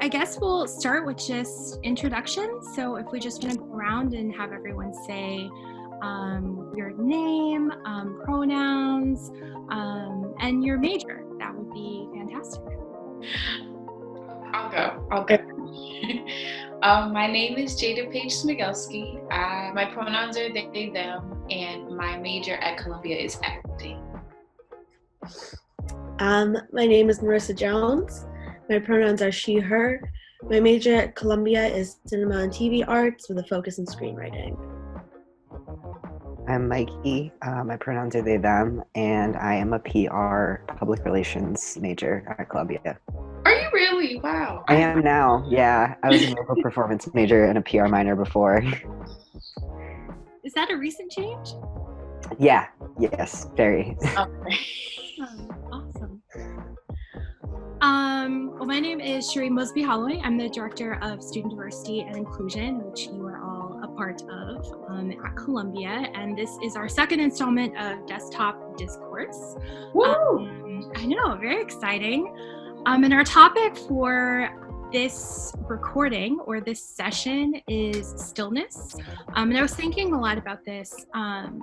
I guess we'll start with just introductions. So if we just want to go around and have everyone say your name, pronouns, and your major, that would be fantastic. I'll go. My name is Jaida Smigelski. My pronouns are they, them, and my major at Columbia is acting. My name is Marisa Jones. My pronouns are she, her. My major at Columbia is cinema and TV arts with a focus in screenwriting. I'm Mikey. My pronouns are they, them, and I am a PR public relations major at Columbia. Are you really? Wow. I am now, yeah. I was a local performance major and a PR minor before. Is that a recent change? Yeah, yes, very. Okay. Awesome. Well, my name is Charee Mosby-Holloway. I'm the Director of Student Diversity and Inclusion, which you are all a part of at Columbia. And this is our second installment of Desktop Discourse. I know, very exciting. And our topic for this recording or this session is stillness. And I was thinking a lot about this, and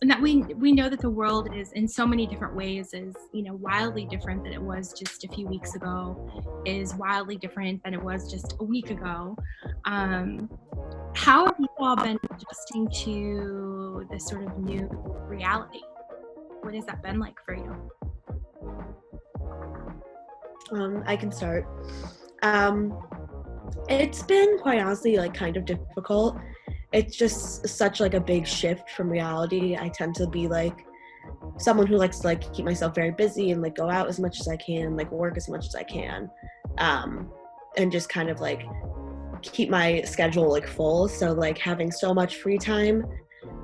that we know that the world is in so many different ways is, wildly different than it was just a few weeks ago, is wildly different than it was just a week ago. How have you all been adjusting to this sort of new reality? What has that been like for you? I can start. It's been quite honestly kind of difficult. It's just such a big shift from reality. I tend to be someone who likes to keep myself very busy and go out as much as I can, work as much as I can, and just kind of keep my schedule full. So having so much free time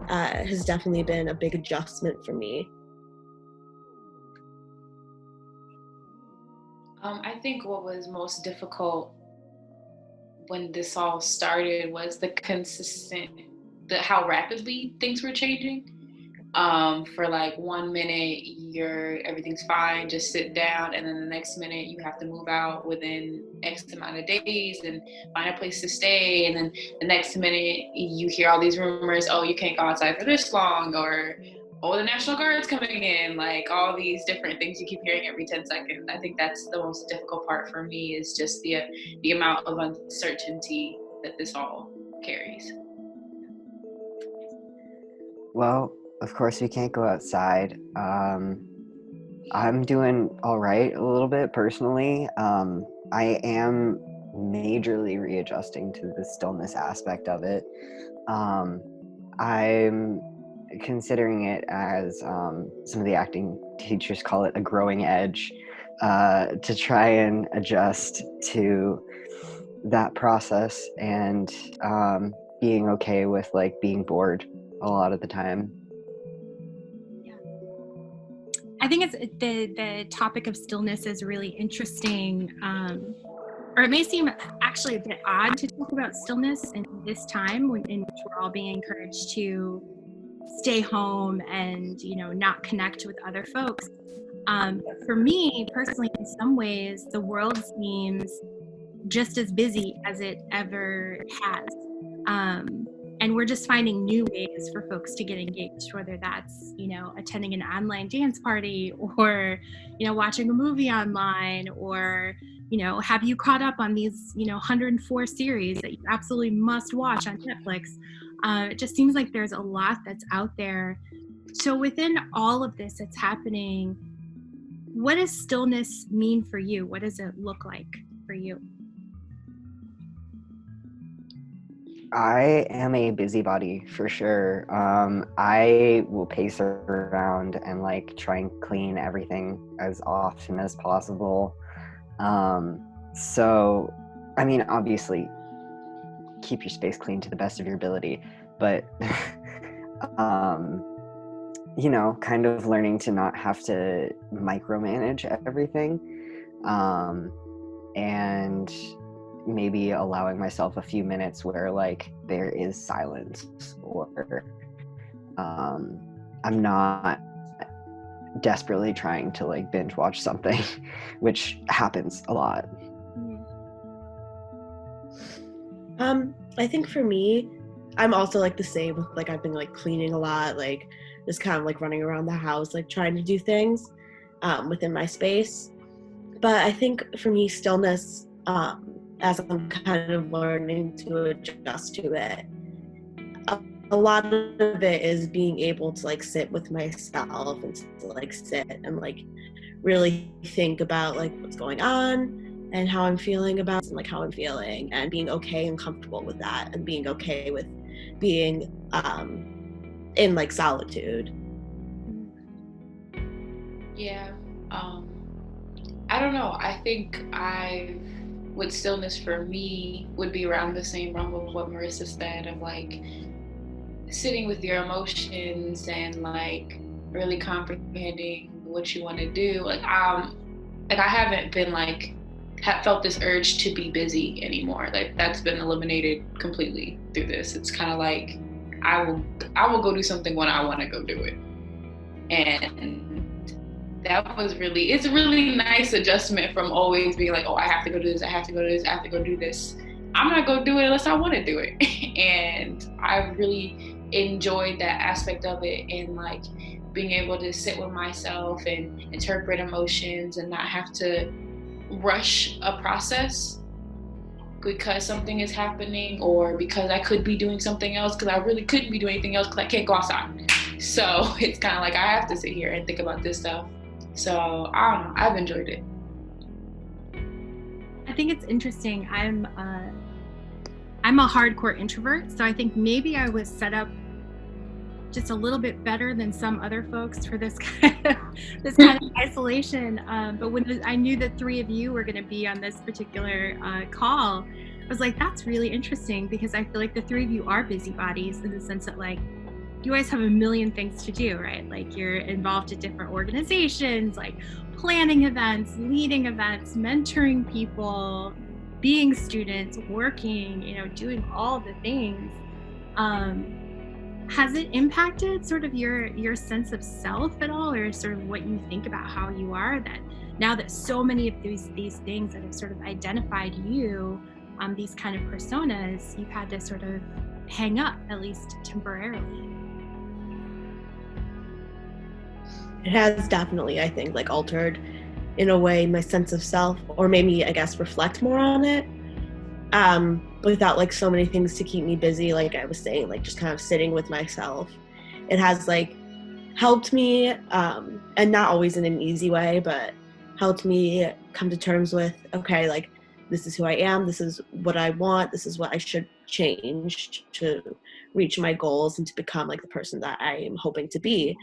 has definitely been a big adjustment for me. I think what was most difficult when this all started was how rapidly things were changing. For 1 minute, everything's fine, just sit down, and then the next minute you have to move out within X amount of days and find a place to stay, and then the next minute you hear all these rumors, oh, you can't go outside for this long, or oh, the National Guard's coming in, all these different things you keep hearing every 10 seconds. I think that's the most difficult part for me, is just the amount of uncertainty that this all carries. Well, of course we can't go outside. I'm doing all right a little bit personally. I am majorly readjusting to the stillness aspect of it. I'm considering it as some of the acting teachers call it a growing edge, to try and adjust to that process and being okay with like being bored a lot of the time. Yeah, I think it's the topic of stillness is really interesting, or it may seem actually a bit odd to talk about stillness in this time in which we're all being encouraged to stay home and not connect with other folks. For me personally, in some ways the world seems just as busy as it ever has, and we're just finding new ways for folks to get engaged, whether that's attending an online dance party, or watching a movie online, or have you caught up on these 104 series that you absolutely must watch on Netflix. It just seems like there's a lot that's out there. So within all of this that's happening, what does stillness mean for you? What does it look like for you? I am a busybody for sure. I will pace around and like try and clean everything as often as possible. So, I mean, obviously, keep your space clean to the best of your ability, but kind of learning to not have to micromanage everything, and maybe allowing myself a few minutes where like there is silence, or I'm not desperately trying to like binge watch something, which happens a lot. I think for me, I'm also like the same with like I've been like cleaning a lot, like just kind of like running around the house, like trying to do things within my space. But I think for me, stillness, as I'm kind of learning to adjust to it, a lot of it is being able to like sit with myself and to like sit and like really think about like what's going on and how I'm feeling about it and like how I'm feeling and being okay and comfortable with that and being okay with being in like solitude. Yeah. I don't know. I think with stillness for me would be around the same realm of what Marisa said of like sitting with your emotions and like really comprehending what you want to do. Like I haven't been like felt this urge to be busy anymore. Like that's been eliminated completely through this. It's kind of like I will go do something when I want to go do it. And it's a really nice adjustment from always being like, oh, I have to go do this, I have to go do this, I have to go do this. I'm not gonna do it unless I want to do it. And I really enjoyed that aspect of it and like being able to sit with myself and interpret emotions and not have to rush a process because something is happening or because I could be doing something else because I really couldn't be doing anything else because I can't go outside. So it's kind of like I have to sit here and think about this stuff. So I don't know. I've enjoyed it. I think it's interesting. I'm a hardcore introvert, so I think maybe I was set up just a little bit better than some other folks for this kind of isolation. But when I knew the three of you were going to be on this particular call, I was like, that's really interesting because I feel like the three of you are busybodies in the sense that like you guys have a million things to do, right? Like you're involved in different organizations, like planning events, leading events, mentoring people, being students, working, doing all the things. Has it impacted sort of your sense of self at all, or sort of what you think about how you are, that now that so many of these things that have sort of identified you, these kind of personas, you've had to sort of hang up, at least temporarily? It has definitely, I think, like altered in a way my sense of self, or made me, I guess, reflect more on it. Without like so many things to keep me busy, like I was saying, like just kind of sitting with myself. It has like helped me, and not always in an easy way, but helped me come to terms with, okay, like this is who I am, this is what I want, this is what I should change to reach my goals and to become like the person that I am hoping to be.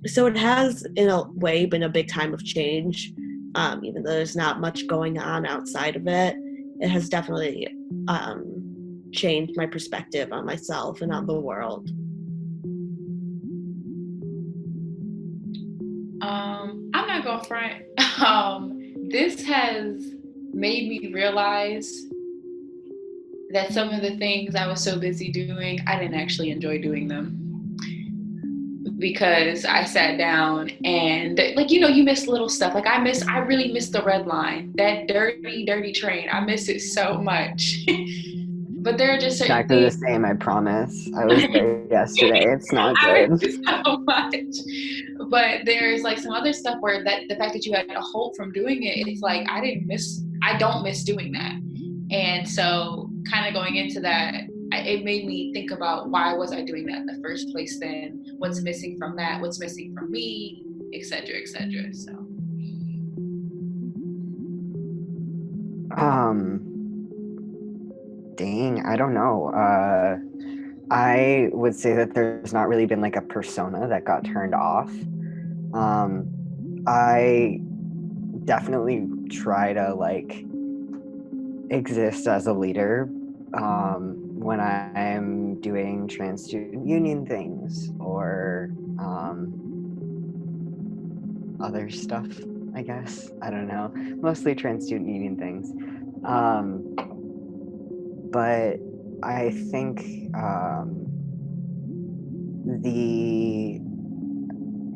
So it has, in a way, been a big time of change. Even though there's not much going on outside of it, it has definitely changed my perspective on myself and on the world. I'm not gonna front. This has made me realize that some of the things I was so busy doing, I didn't actually enjoy doing them. Because I sat down and like, you miss little stuff. Like I really miss the red line, that dirty train. I miss it so much. But there are just certain Exactly things. the same, I promise. I was there yesterday. It's not I good. miss it so much. But there's like some other stuff where that the fact that you had to hold from doing it, it's like I don't miss doing that. And so kind of going into that, it made me think about why was I doing that in the first place then? What's missing from that? What's missing from me? Et cetera, et cetera. So. Dang, I don't know. I would say that there's not really been like a persona that got turned off. I definitely try to like exist as a leader when I'm doing trans student union things or other stuff, I guess. I don't know. Mostly trans student union things. But I think the,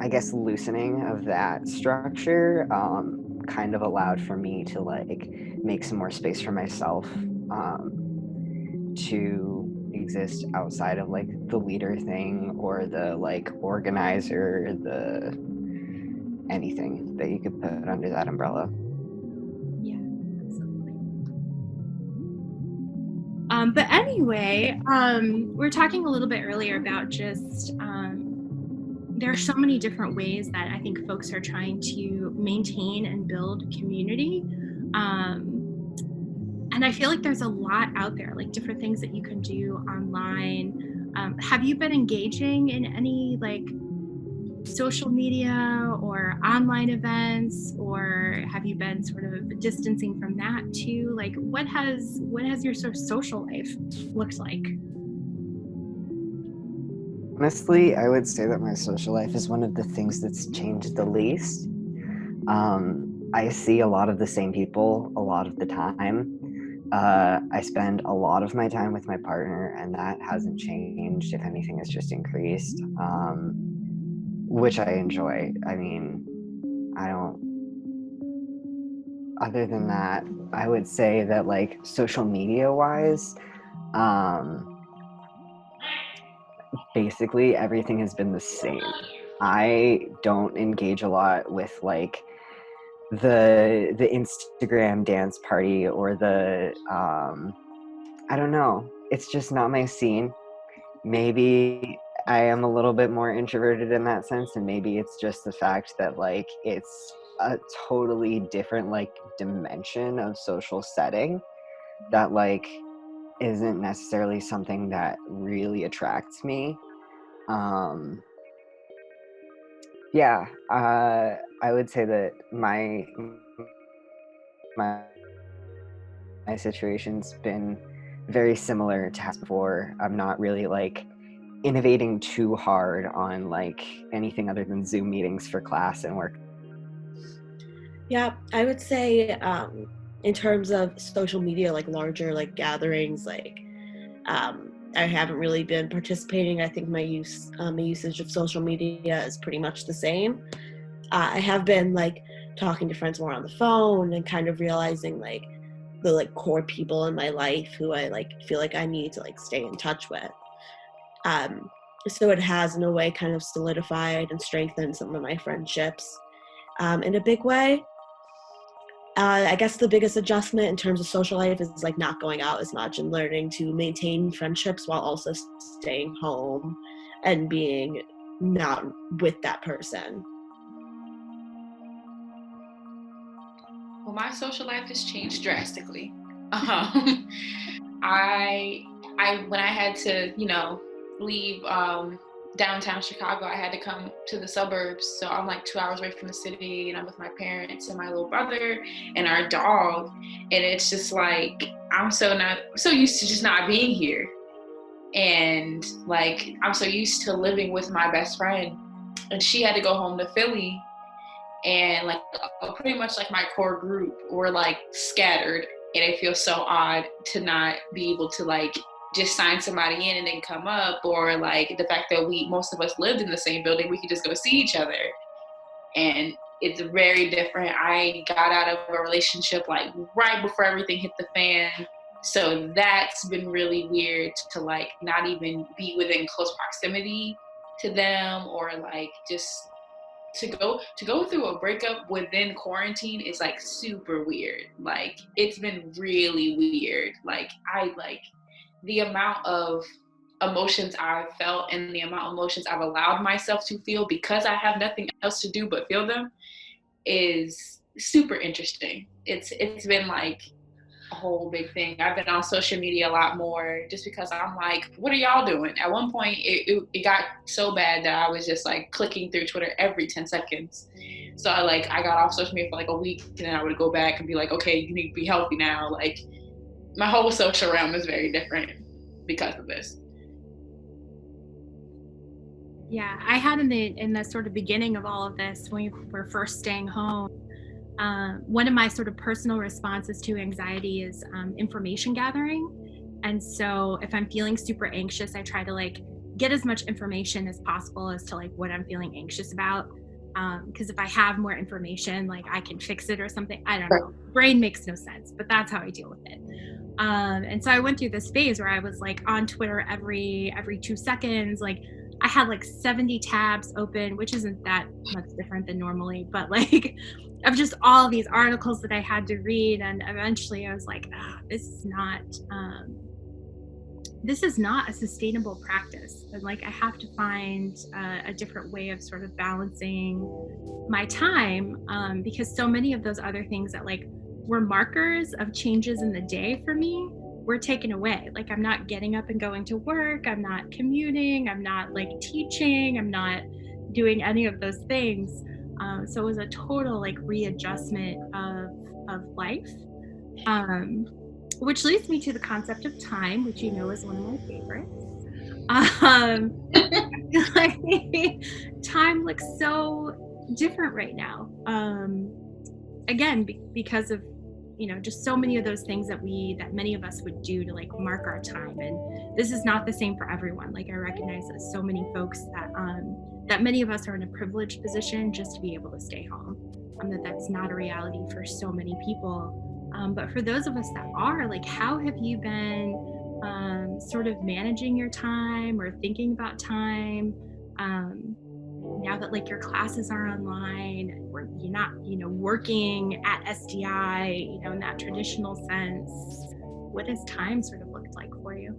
I guess, loosening of that structure kind of allowed for me to like make some more space for myself to exist outside of like the leader thing or the like organizer, the anything that you could put under that umbrella. Yeah, absolutely. But anyway, we were talking a little bit earlier about just there are so many different ways that I think folks are trying to maintain and build community. And I feel like there's a lot out there, like different things that you can do online. Have you been engaging in any like social media or online events, or have you been sort of distancing from that too? Like what has your sort of social life looked like? Honestly, I would say that my social life is one of the things that's changed the least. I see a lot of the same people a lot of the time. I spend a lot of my time with my partner, and that hasn't changed. If anything, it's just increased, which I enjoy. I mean, other than that, I would say that like social media wise, basically everything has been the same. I don't engage a lot with like the Instagram dance party or the I don't know. It's just not my scene. Maybe I am a little bit more introverted in that sense, and maybe it's just the fact that like it's a totally different like dimension of social setting that like isn't necessarily something that really attracts me. Yeah, I would say that my situation's been very similar to past before. I'm not really like innovating too hard on like anything other than Zoom meetings for class and work. Yeah, I would say in terms of social media, like larger like gatherings, like I haven't really been participating. I think my usage of social media is pretty much the same. I have been like talking to friends more on the phone and kind of realizing like the like core people in my life who I like feel like I need to like stay in touch with. So it has in a way kind of solidified and strengthened some of my friendships in a big way. I guess the biggest adjustment in terms of social life is like not going out as much and learning to maintain friendships while also staying home and being not with that person. Well, my social life has changed drastically. When I had to, leave downtown Chicago, I had to come to the suburbs. So I'm like 2 hours away from the city, and I'm with my parents and my little brother and our dog. And it's just like I'm so used to just not being here. And like I'm so used to living with my best friend, and she had to go home to Philly. And like pretty much like my core group were like scattered, and it feels so odd to not be able to like just sign somebody in and then come up, or like the fact that most of us lived in the same building, we could just go see each other. And it's very different. I got out of a relationship like right before everything hit the fan, so that's been really weird to like not even be within close proximity to them, or like just to go through a breakup within quarantine is like super weird. Like it's been really weird. Like the amount of emotions I've felt and the amount of emotions I've allowed myself to feel because I have nothing else to do but feel them is super interesting. It's been like a whole big thing. I've been on social media a lot more just because I'm like, what are y'all doing? At one point, it got so bad that I was just like clicking through Twitter every 10 seconds. So I got off social media for like a week, and then I would go back and be like, okay, you need to be healthy now. Like my whole social realm is very different because of this. Yeah, I had in the sort of beginning of all of this, when we were first staying home, one of my sort of personal responses to anxiety is information gathering. And so if I'm feeling super anxious, I try to like get as much information as possible as to like what I'm feeling anxious about. Because if I have more information, like I can fix it or something. I don't know. Brain makes no sense, but that's how I deal with it. And so I went through this phase where I was like on Twitter every 2 seconds. Like I had like 70 tabs open, which isn't that much different than normally, but like of just all these articles that I had to read. And eventually I was like, this is not a sustainable practice. And like I have to find a different way of sort of balancing my time, because so many of those other things that like were markers of changes in the day for me were taken away. Like I'm not getting up and going to work, I'm not commuting, I'm not like teaching, I'm not doing any of those things. So it was a total like readjustment of life. Which leads me to the concept of time, which you know is one of my favorites. Like, time looks so different right now. Again, because of just so many of those things that many of us would do to like mark our time, and this is not the same for everyone. Like I recognize that so many folks that many of us are in a privileged position just to be able to stay home. That's not a reality for so many people. But for those of us that are, like, how have you been sort of managing your time or thinking about time now that like your classes are online, or you're not, working at SDI, in that traditional sense? What has time sort of looked like for you?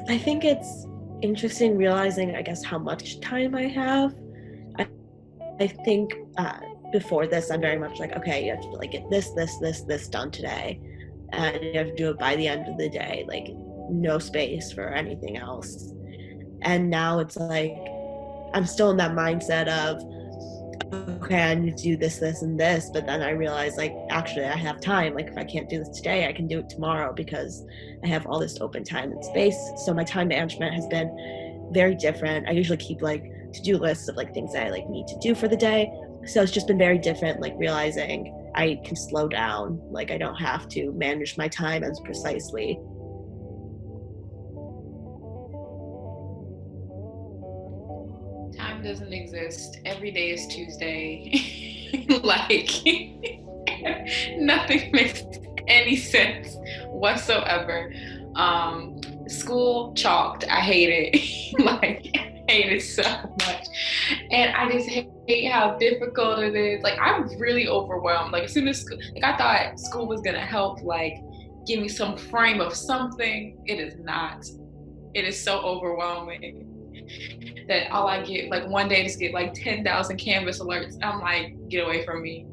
I think it's interesting realizing, I guess, how much time I have. I think before this, I'm very much like, okay, you have to like get this done today, and you have to do it by the end of the day, like no space for anything else. And now it's like I'm still in that mindset of, okay, I need to do this, and this, but then I realize like actually I have time. Like if I can't do this today, I can do it tomorrow because I have all this open time and space. So my time management has been very different. I usually keep like to-do lists of like things that I like need to do for the day. So it's just been very different, like realizing I can slow down. Like I don't have to manage my time as precisely. Time doesn't exist. Every day is Tuesday. Like nothing makes any sense whatsoever. School chalked. I hate it. Like I hate it so much. And I just hate how difficult it is. Like I'm really overwhelmed. Like as soon as like I thought school was gonna help like give me some frame of something. It is not. It is so overwhelming that all I get, like one day, just get like 10,000 Canvas alerts. I'm like, get away from me.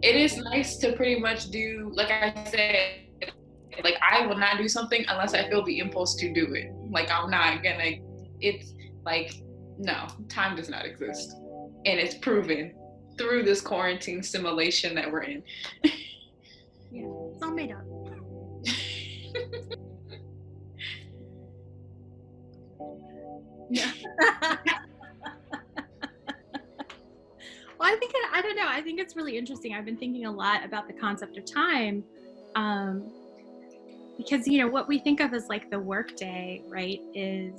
It is nice to pretty much do, like I said, like I will not do something unless I feel the impulse to do it. Like I'm not gonna, it's like, no, time does not exist. And it's proven through this quarantine simulation that we're in. Yeah, it's all made up. Yeah. Well, I don't know. I think it's really interesting. I've been thinking a lot about the concept of time, because what we think of as like the workday, right, is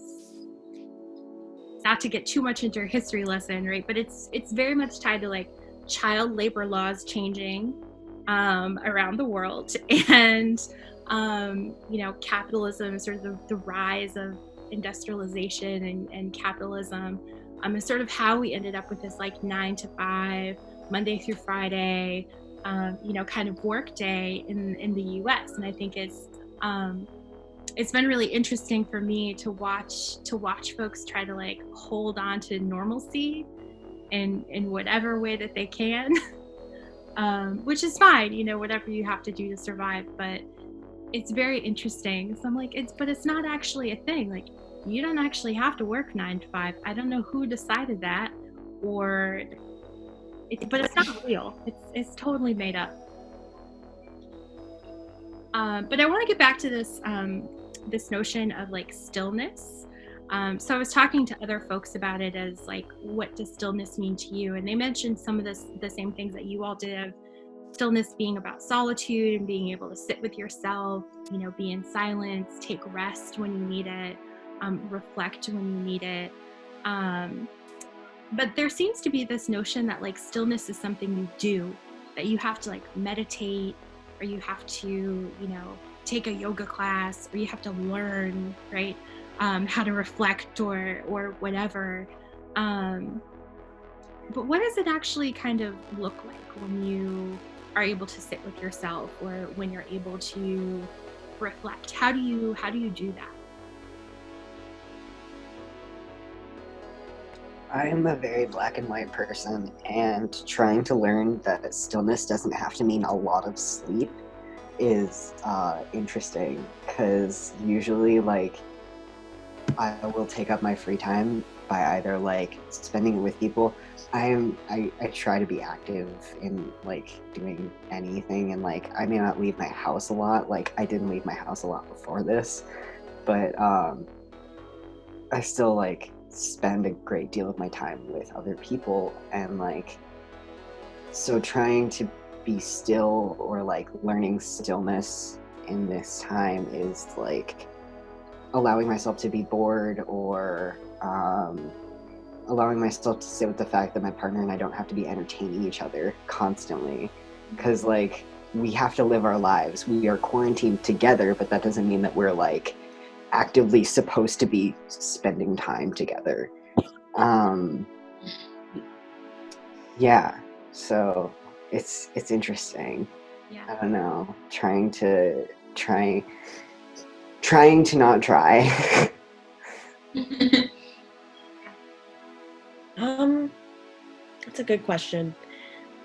not to get too much into a history lesson, right, but it's very much tied to like child labor laws changing around the world, and capitalism, sort of the rise of industrialization and capitalism, is sort of how we ended up with this like 9 to 5 Monday through Friday kind of work day in the US. And I think it's been really interesting for me to watch folks try to like hold on to normalcy in whatever way that they can. Which is fine, whatever you have to do to survive, but it's very interesting. So I'm like, but it's not actually a thing. Like, you don't actually have to work 9 to 5. I don't know who decided that, but it's not real. It's totally made up. But I want to get back to this notion of like stillness. So I was talking to other folks about it as like, what does stillness mean to you? And they mentioned some of the same things that you all did. stillness being about solitude and being able to sit with yourself, be in silence, take rest when you need it, reflect when you need it. But there seems to be this notion that like stillness is something you do, that you have to like meditate, or you have to, take a yoga class, or you have to learn, right, how to reflect or whatever. But what does it actually kind of look like when you are able to sit with yourself, or when you're able to reflect? How do you do that? I'm a very black and white person, and trying to learn that stillness doesn't have to mean a lot of sleep is interesting, because usually like I will take up my free time by either like spending it with people. I try to be active in like doing anything, and like I may not leave my house a lot. Like I didn't leave my house a lot before this, but I still like spend a great deal of my time with other people, and like so trying to be still, or like learning stillness in this time, is like allowing myself to be bored, or allowing myself to sit with the fact that my partner and I don't have to be entertaining each other constantly, because like we have to live our lives. We are quarantined together, but that doesn't mean that we're like actively supposed to be spending time together. Yeah, so it's interesting. Yeah. I don't know, trying to not try. That's a good question.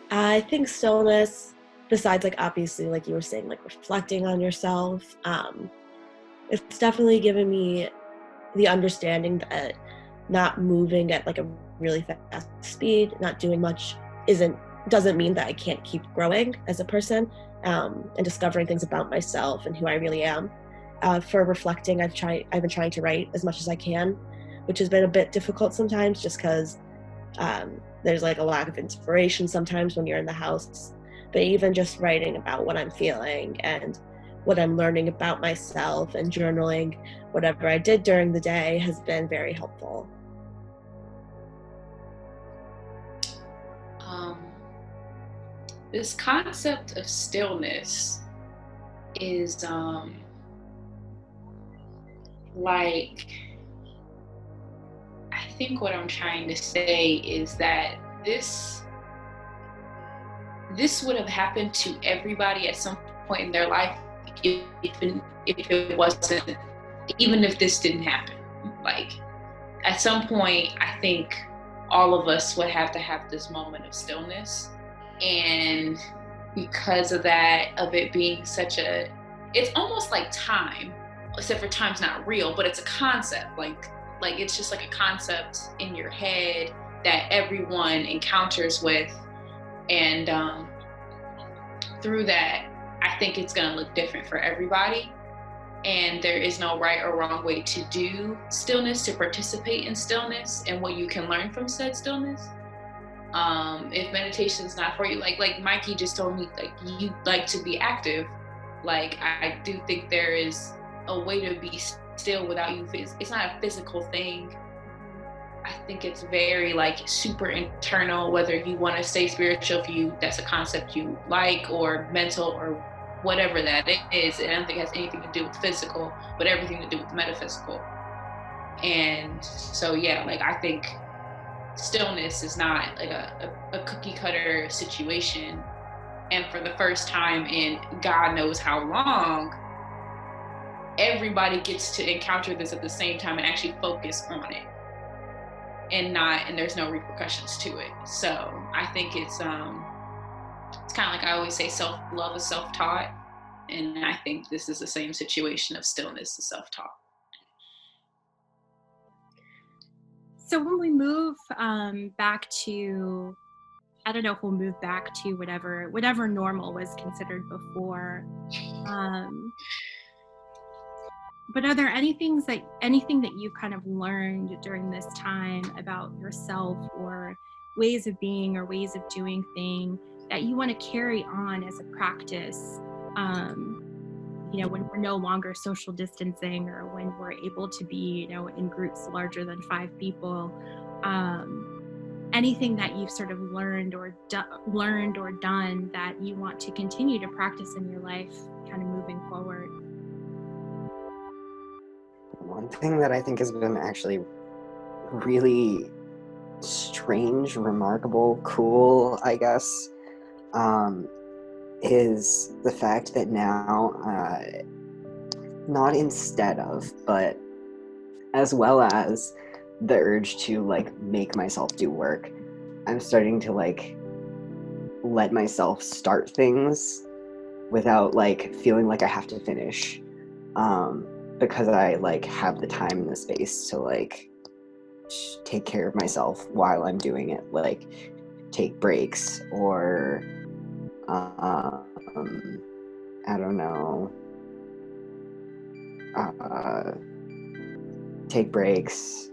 I think stillness, besides like obviously like you were saying, like reflecting on yourself, it's definitely given me the understanding that not moving at like a really fast speed, not doing much doesn't mean that I can't keep growing as a person, and discovering things about myself and who I really am. For reflecting, I've been trying to write as much as I can, which has been a bit difficult sometimes, just because there's like a lack of inspiration sometimes when you're in the house. But even just writing about what I'm feeling and what I'm learning about myself, and journaling whatever I did during the day has been very helpful. This concept of stillness is like, I think what I'm trying to say is that this would have happened to everybody at some point in their life, if it wasn't, even if this didn't happen. Like at some point, I think all of us would have to have this moment of stillness. And because of that, of it being it's almost like time, except for time's not real, but it's a concept. Like it's just like a concept in your head that everyone encounters with. And through that, I think it's gonna look different for everybody. And there is no right or wrong way to do stillness, to participate in stillness, and what you can learn from said stillness. If meditation's not for you, like Mikey just told me, like you like to be active. Like I do think there is a way to be still without you. It's not a physical thing. I think it's very like super internal, whether you want to say spiritual, if you that's a concept you like, or mental, or whatever that is. And I don't think it has anything to do with physical, but everything to do with metaphysical. And so yeah, like I think stillness is not like a cookie cutter situation. And for the first time in God knows how long, everybody gets to encounter this at the same time and actually focus on it, and there's no repercussions to it. So I think it's kind of like I always say, self-love is self-taught. And I think this is the same situation of stillness is self-taught. So when we move back to, I don't know if we'll move back to whatever normal was considered before. But are there anything that you kind of learned during this time about yourself, or ways of being, or ways of doing things that you want to carry on as a practice, when we're no longer social distancing, or when we're able to be, in groups larger than 5 people. Anything that you've sort of learned or done that you want to continue to practice in your life, kind of moving forward. One thing that I think has been actually really strange, remarkable, cool, I guess, is the fact that now, not instead of, but as well as the urge to like make myself do work, I'm starting to like let myself start things without like feeling like I have to finish, because I like have the time and the space to like take care of myself while I'm doing it, like take breaks, or I don't know, take breaks,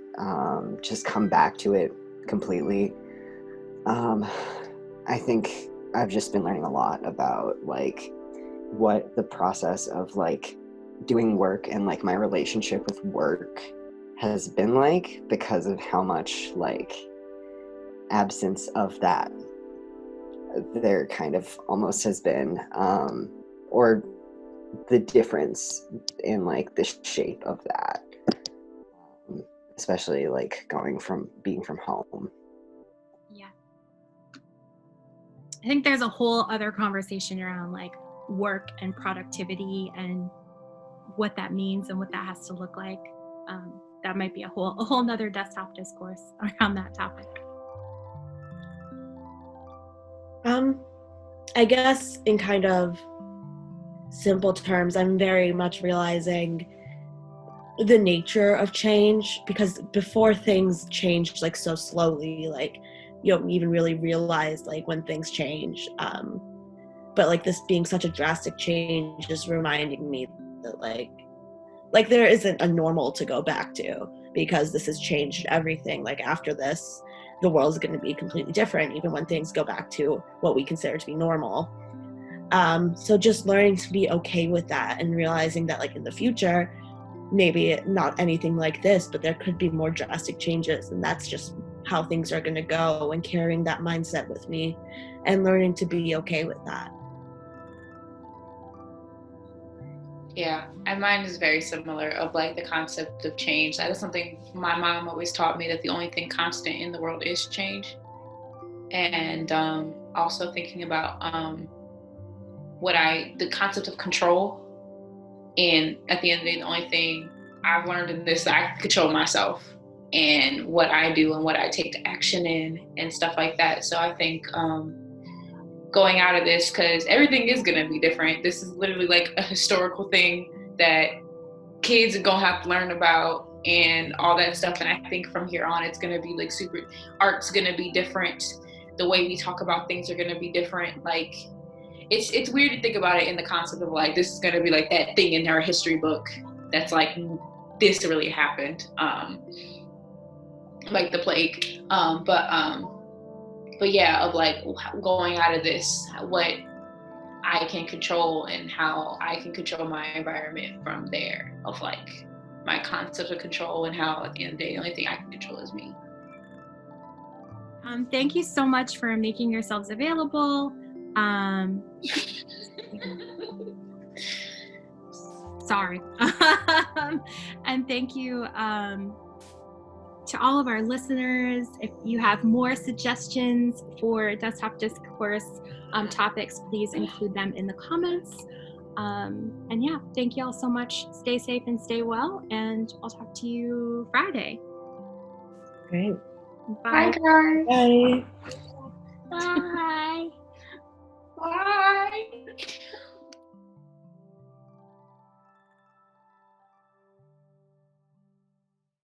just come back to it completely. I think I've just been learning a lot about like what the process of like doing work and like my relationship with work has been like, because of how much like absence of that there kind of almost has been, or the difference in like the shape of that, especially like being from home. Yeah. I think there's a whole other conversation around like work and productivity and what that means and what that has to look like. That might be a whole nother desktop discourse around that topic. I guess in kind of simple terms, I'm very much realizing the nature of change, because before things changed like so slowly, like you don't even really realize like when things change. But like this being such a drastic change is reminding me that like there isn't a normal to go back to, because this has changed everything. Like after this, the world is going to be completely different, even when things go back to what we consider to be normal. So just learning to be okay with that, and realizing that like in the future, maybe not anything like this, but there could be more drastic changes, and that's just how things are going to go, and carrying that mindset with me and learning to be okay with that. Yeah, and mine is very similar, of like the concept of change. That is something my mom always taught me, that the only thing constant in the world is change. And also thinking about the concept of control. And at the end of the day, the only thing I've learned in this, I can control myself and what I do and what I take to action in and stuff like that. So I think going out of this, because everything is going to be different. This is literally like a historical thing that kids are going to have to learn about and all that stuff. And I think from here on, it's going to be like art's going to be different. The way we talk about things are going to be different. Like, it's weird to think about it in the concept of like, this is going to be like that thing in our history book that's like, this really happened, like the plague. But yeah, of like going out of this, what I can control and how I can control my environment from there, of like my concept of control, and how at the end of the day, the only thing I can control is me. Thank you so much for making yourselves available. Sorry. And thank you to all of our listeners. If you have more suggestions for Desktop Discourse topics, please include them in the comments. And yeah, thank you all so much. Stay safe and stay well, and I'll talk to you Friday. Great. Bye. Bye, guys. Bye. Bye. Bye.